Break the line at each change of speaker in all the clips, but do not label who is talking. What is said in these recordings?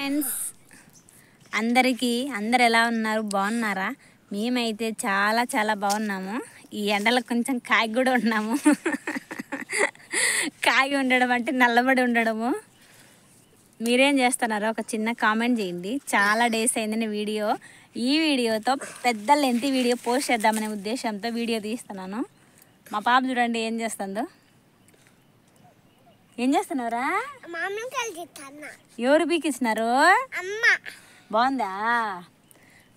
Friends అందరూ ఎలా ఉన్నారు? బాగున్నారా? మేమైతే చాలా చాలా బాగున్నాము. ఈ ఎండలకు కొంచెం కాగి కూడా ఉన్నాము. కాగి ఉండడం అంటే నల్లబడి ఉండడము. మీరేం చేస్తున్నారో ఒక చిన్న కామెంట్ చేయండి. చాలా డేస్ అయిందని ఈ వీడియోతో పెద్ద లెంత్ వీడియో పోస్ట్ చేద్దామనే ఉద్దేశంతో వీడియో తీస్తున్నాను. మా పాప చూడండి ఏం చేస్తుందో. ఏం చేస్తున్నావురా? ఎవరు పీకిస్తున్నారు? బాగుందా?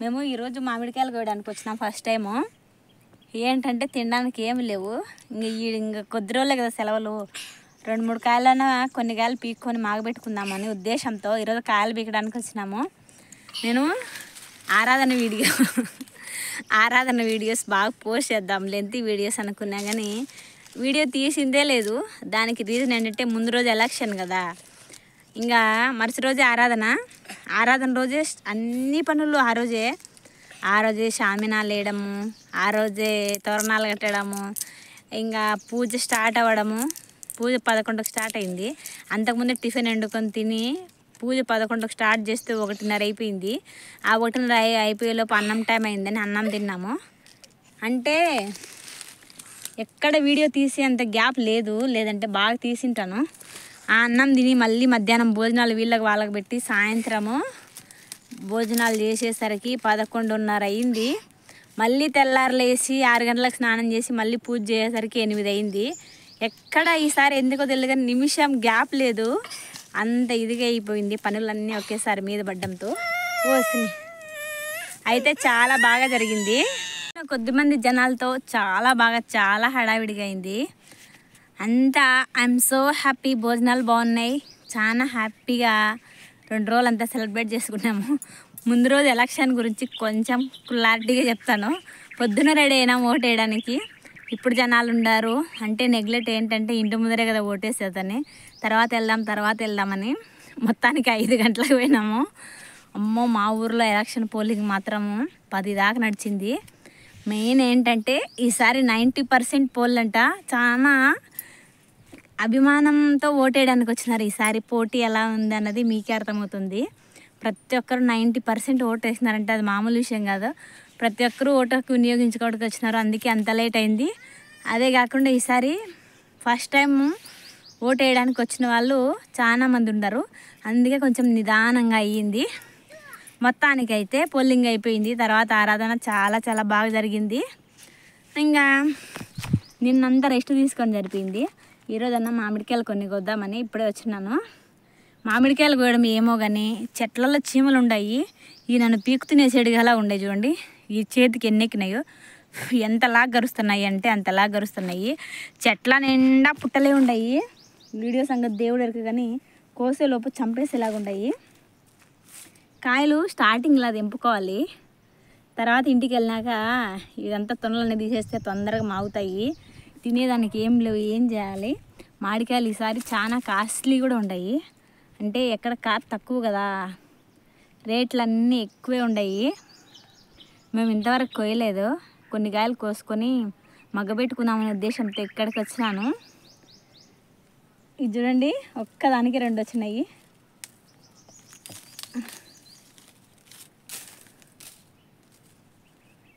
మేము ఈరోజు మామిడికాయలు కోయడానికి వచ్చినాం ఫస్ట్ టైము. ఏంటంటే తినడానికి ఏమి లేవు. ఇంకా కొద్ది రోజులే కదా సెలవులు. 2-3 కాయలైనా కొన్ని కాయలు పీక్కొని మాగబెట్టుకుందామని ఉద్దేశంతో ఈరోజు కాయలు పీకడానికి వచ్చినాము. నేను ఆరాధన వీడియోస్ బాగా పోస్ట్ చేద్దాం లెంత్ వీడియోస్ అనుకున్నా, కానీ వీడియో తీసిందే లేదు. దానికి రీజన్ ఏంటంటే ముందు రోజు ఎలక్షన్ కదా, ఇంకా మరుసటి రోజే ఆరాధన రోజే అన్ని పనులు. ఆ రోజే షామినాలు వేయడము, ఆ రోజే తోరణాలు కట్టడము, ఇంకా పూజ స్టార్ట్ అవ్వడము. పూజ 11కి స్టార్ట్ అయింది. అంతకుముందే టిఫిన్ వండుకొని తిని పూజ 11కి స్టార్ట్ చేస్తే 1:30 అయిపోయింది. ఆ 1:30 అయిపోయేలోపు అన్నం టైం అయిందని అన్నం తిన్నాము. అంటే ఎక్కడ వీడియో తీసేంత గ్యాప్ లేదంటే బాగా తీసింటాను. ఆ అన్నం తిని మళ్ళీ మధ్యాహ్నం భోజనాలు వాళ్ళకి పెట్టి సాయంత్రము భోజనాలు చేసేసరికి 11:30 అయింది. మళ్ళీ తెల్లారులేసి 6 గంటలకు స్నానం చేసి మళ్ళీ పూజ చేసేసరికి 8 అయింది. ఎక్కడ ఈసారి ఎందుకో తెలియదు కానీ నిమిషం గ్యాప్ లేదు. అంత ఇదిగా అయిపోయింది పనులన్నీ ఒకేసారి మీద పడ్డంతో. అయితే చాలా బాగా జరిగింది. కొద్దిమంది జనాలతో చాలా హడావిడిగా అయింది అంతా. I'm so happy. భోజనాలు బాగున్నాయి. చాలా హ్యాపీగా 2 రోజులు అంతా సెలబ్రేట్ చేసుకున్నాము. ముందు రోజు ఎలక్షన్ గురించి కొంచెం క్లారిటీగా చెప్తాను. పొద్దున రెడీ అయినా ఓటు వేయడానికి. ఇప్పుడు జనాలు ఉండారు అంటే నెగ్లెక్ట్ ఏంటంటే ఇంటి ముందరే కదా ఓటేసేదని, తర్వాత వెళ్దామని మొత్తానికి 5 గంటలకు పోయినాము. అమ్మో, మా ఊర్లో ఎలక్షన్ పోలింగ్ మాత్రము 10 దాకా నడిచింది. మెయిన్ ఏంటంటే ఈసారి 90% పోల్లంట. చాలా అభిమానంతో ఓటేయడానికి వచ్చినారు. ఈసారి పోటీ ఎలా ఉంది అన్నది మీకే అర్థమవుతుంది. ప్రతి ఒక్కరు 90% ఓటు వేసినారంటే అది మామూలు విషయం కాదు. ప్రతి ఒక్కరూ ఓటుకు వినియోగించుకోవడానికి వచ్చినారు. అందుకే అంత లేట్ అయింది. అదే కాకుండా ఈసారి ఫస్ట్ టైం ఓటు వేయడానికి వచ్చిన వాళ్ళు చాలా మంది ఉన్నారు. అందుకే కొంచెం నిదానంగా అయ్యింది. మొత్తానికైతే పోలింగ్ అయిపోయింది. తర్వాత ఆరాధన చాలా బాగా జరిగింది. ఇంకా నిన్నంతా రెస్ట్ తీసుకొని జరిపింది. ఈరోజన్నా మామిడికాయలు కొన్ని కొద్దామని ఇప్పుడే వచ్చినాను. మామిడికాయలు కోయడం ఏమో కానీ చెట్లలో చీమలు ఉన్నాయి. ఈ నన్ను పీకు తినేసేడుగా ఉన్నాయి. చూడండి ఈ చేతికి ఎన్నెక్కినాయో, ఎంతలాగా గరుస్తున్నాయి అంటే అంతలాగా గరుస్తున్నాయి. చెట్ల నిండా పుట్టలే ఉన్నాయి. వీడియో సంగతి దేవుడు ఎరుకు కానీ కోసేలోపు చంపేసేలాగా ఉన్నాయి. కాయలు స్టార్టింగ్లో అది ఎంపుకోవాలి. తర్వాత ఇంటికి వెళ్ళినాక ఇదంతా తొనలన్నీ తీసేస్తే తొందరగా మాగుతాయి. తినేదానికి ఏం లేవు, ఏం చేయాలి? మామిడికాయలు ఈసారి చాలా కాస్ట్లీ కూడా ఉన్నాయి. అంటే ఎక్కడ కాపు తక్కువ కదా, రేట్లు అన్నీ ఎక్కువే ఉన్నాయి. మేము ఇంతవరకు కోయలేదు. కొన్ని కాయలు కోసుకొని మగ్గబెట్టుకుందామనే ఉద్దేశంతో ఇక్కడికి వచ్చినాను. ఇది చూడండి, ఒక్కదానికి 2 వచ్చినాయి.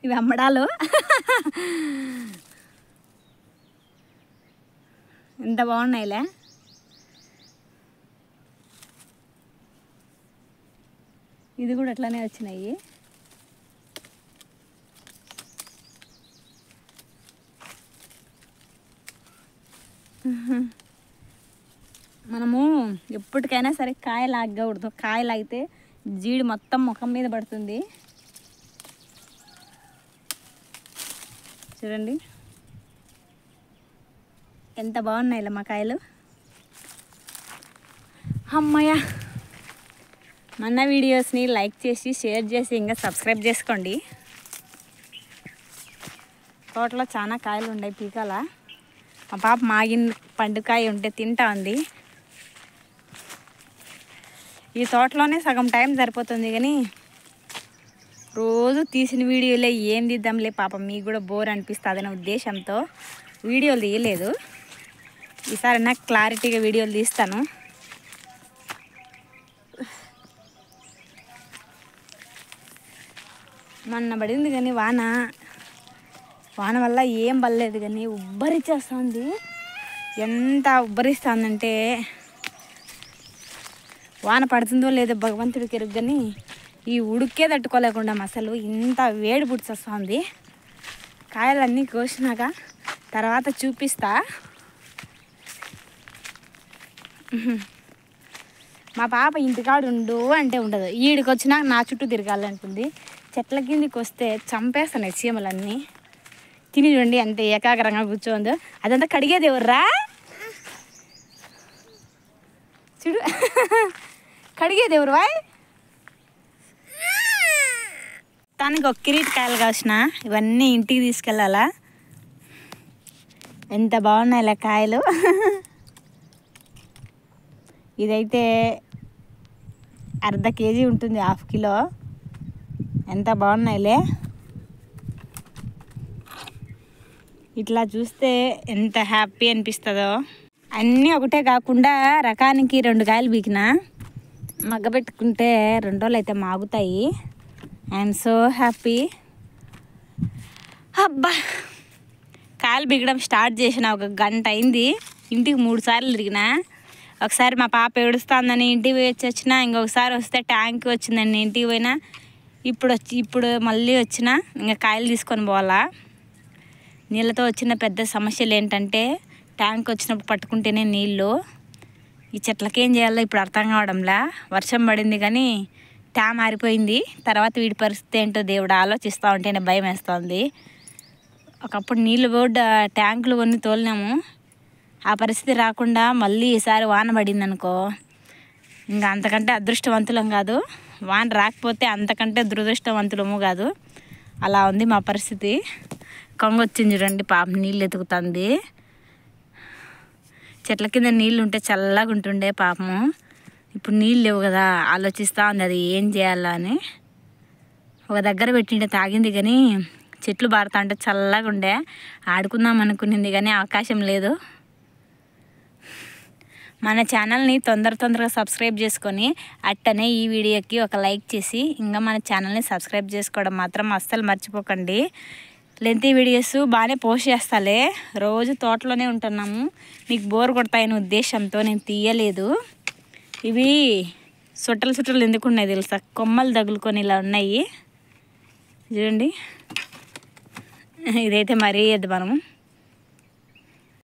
ఇవి అమ్మడాలు. ఎంత బాగున్నాయిలే. ఇది కూడా అట్లానే వచ్చినాయి. మనము ఎప్పటికైనా సరే కాయ లాగకూడదు. కాయ లాగితే జీడి మొత్తం ముఖం మీద పడుతుంది. చూడండి ఎంత బాగున్నాయి మా కాయలు. అమ్మయ్య, మన వీడియోస్ని లైక్ చేసి షేర్ చేసి ఇంకా సబ్స్క్రైబ్ చేసుకోండి. తోటలో చాలా కాయలు ఉన్నాయి పీకాల. మా పాప మాగిన పండుకాయ ఉంటే తింటా ఉంది. ఈ తోటలోనే సగం టైం సరిపోతుంది, కానీ రోజు తీసిన వీడియోలే ఏం తీద్దాంలే పాపం మీకు కూడా బోర్ అనిపిస్తుంది అనే ఉద్దేశంతో వీడియోలు తీయలేదు. ఈసారి నాకు క్లారిటీగా వీడియోలు తీస్తాను. మొన్న పడింది కానీ వాన వల్ల ఏం పడలేదు కానీ ఉబ్బరిచ్చేస్తుంది. ఎంత ఉబ్బరిస్తుందంటే వాన పడుతుందో లేదో భగవంతుడికి ఎరుగు, కానీ ఈ ఉడికే తట్టుకోలేకుండా అసలు ఇంత వేడి పుడిచేస్తుంది. కాయలన్నీ కోసినాక తర్వాత చూపిస్తా. మా పాప ఇంటికాడు ఉండు అంటే ఉండదు, ఈడికి వచ్చినాక నా చుట్టూ తిరగాలంటుంది. చెట్ల కిందికి వస్తే చంపేస్తున్నాయి చీమలన్నీ. తిని చూడండి అంత ఏకాగ్రంగా కూర్చోందో. అదంతా కడిగేది ఎవర్రా చూడు, కడిగేది ఎవరు వాయ్. తనకి ఒక కిరీటకాయలు కాసిన ఇవన్నీ ఇంటికి తీసుకెళ్ళాలా. ఎంత బాగున్నాయి ఇలా కాయలు. ఇదైతే అర్ధ కేజీ ఉంటుంది, 1/2 కిలో. ఎంత బాగున్నాయిలే. ఇట్లా చూస్తే ఎంత హ్యాపీ అనిపిస్తుందో. అన్నీ ఒకటే కాకుండా రకానికి 2 కాయలు బీకిన మగ్గ పెట్టుకుంటే 2 రోజులు అయితే మాగుతాయి. I'm so happy. అబ్బా, కాయలు బీగడం స్టార్ట్ చేసిన 1 గంట అయింది. ఇంటికి 3 సార్లు తిరిగిన. ఒకసారి మా పాప ఏడుస్తుందని ఇంటికి పోయి వచ్చిన, ఇంకొకసారి వస్తే ట్యాంక్ వచ్చిందని ఇంటికి పోయినా. ఇప్పుడు మళ్ళీ వచ్చిన. ఇంకా కాయలు తీసుకొని పోవాలా. నీళ్ళతో వచ్చిన పెద్ద సమస్యలు ఏంటంటే ట్యాంక్ వచ్చినప్పుడు పట్టుకుంటేనే నీళ్ళు. ఈ చెట్లకి ఏం చేయాలో ఇప్పుడు అర్థం కావడంలా. వర్షం పడింది కానీ ట్యామ్ ఆరిపోయింది. తర్వాత వీడి పరిస్థితి ఏంటో దేవుడు ఆలోచిస్తూ ఉంటేనే భయం వేస్తుంది. ఒకప్పుడు నీళ్ళు కూడా ట్యాంకులు కొన్ని తోలినాము. ఆ పరిస్థితి రాకుండా మళ్ళీ ఈసారి వాన పడింది అనుకో, ఇంకా అంతకంటే అదృష్టవంతులం కాదు. వాన రాకపోతే అంతకంటే దురదృష్టవంతులము కాదు. అలా ఉంది మా పరిస్థితి. కొంగొచ్చింది చూడండి, పాప నీళ్ళు ఎతుకుతుంది. చెట్ల కింద నీళ్ళు ఉంటే చల్లగా ఉంటుండే పాపము. ఇప్పుడు నీళ్ళు లేవు కదా, ఆలోచిస్తూ ఉంది అది ఏం చేయాలా అని. ఒక దగ్గర పెట్టిండే తాగింది కానీ చెట్లు బారుతా ఉంటే చల్లగా ఉండే. ఆడుకుందాం అనుకునింది కానీ అవకాశం లేదు. మన ఛానల్ని తొందరగా సబ్స్క్రైబ్ చేసుకొని అట్టనే ఈ వీడియోకి ఒక లైక్ చేసి ఇంకా మన ఛానల్ని సబ్స్క్రైబ్ చేసుకోవడం మాత్రం అస్సలు మర్చిపోకండి. లెంతీ వీడియోస్ బాగానే పోస్ట్ చేస్తాలే, రోజు తోటలోనే ఉంటున్నాము. మీకు బోర్ కొడతాయనే ఉద్దేశంతో నేను తీయలేదు. ఇవి సుట్టలు ఎందుకు ఉన్నాయి తెలుసా, కొమ్మలు తగులుకొని ఇలా ఉన్నాయి చూడండి. ఇదైతే మరీ అది మనము